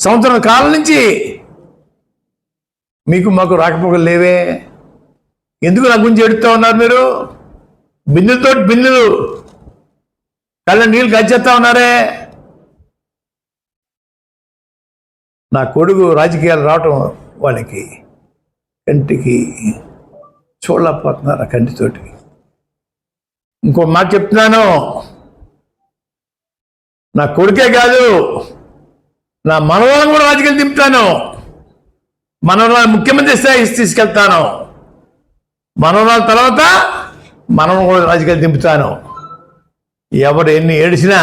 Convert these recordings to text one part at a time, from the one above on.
సంవత్సరం కాలం నుంచి మీకు మాకు రాకపోకలు లేవే, ఎందుకు నా గురించి ఎడుతూ ఉన్నారు మీరు? బిందులు కళ్ళ నీళ్ళు గచ్చేస్తా ఉన్నారే. నా కొడుకు రాజకీయాలు రావటం వాళ్ళకి కంటికి చూడలేకపోతున్నారు, ఆ కంటితోటి. ఇంకో మాట చెప్తున్నాను, నా కొడుకే కాదు, నా మనవరాలను కూడా రాజకీయాలు దింపుతాను. మనవరాలు ముఖ్యమంత్రి స్థాయికి తీసుకెళ్తాను. మనవరాల తర్వాత మనవరం కూడా రాజకీయాలు దింపుతాను. ఎవరు ఎన్ని ఏడిసినా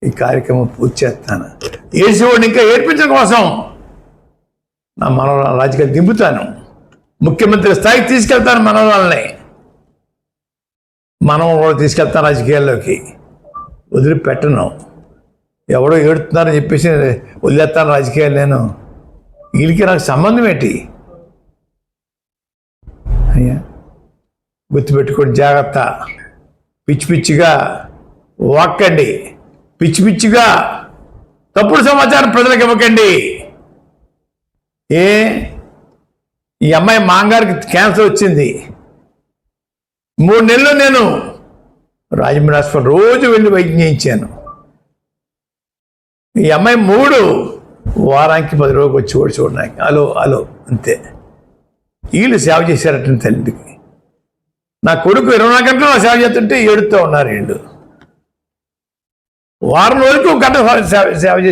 ఈ కార్యక్రమం పూర్తి చేస్తాను. ఏడిసేవాడిని ఇంకా ఏడ్పించడం కోసం నా మనవరాలు రాజకీయాలు దింపుతాను. ముఖ్యమంత్రి స్థాయికి తీసుకెళ్తాను. మనవరాలని కూడా తీసుకెళ్తాను రాజకీయాల్లోకి. వదిలిపెట్టను. ఎవడో ఏడుతున్నారని చెప్పేసి వదిలేస్తాను రాజకీయాలు. నేను వీళ్ళకి నాకు సంబంధం ఏంటి అయ్యా? గుర్తుపెట్టుకోండి, జాగ్రత్త. పిచ్చిగా వాక్కండి, పిచ్చిగా తప్పుడు సమాచారం ప్రజలకు ఇవ్వకండి. ఈ అమ్మాయి మాంగారికి క్యాన్సర్ వచ్చింది. 3 నెలలు నేను రాజమండ్రి హాస్పిటల్ రోజు వెళ్ళి వైద్యం చేయించాను. ఈ అమ్మాయి 3 వారానికి 10 రోజులు వచ్చి చూడడానికి హలో అంతే. వీళ్ళు సేవ చేశారట తల్లికి. నా కొడుకు 24 గంటలు సేవ చేస్తుంటే ఏడుతూ ఉన్నారు వీళ్ళు. వారం రోజులకు 1 గంట సేవ చేసి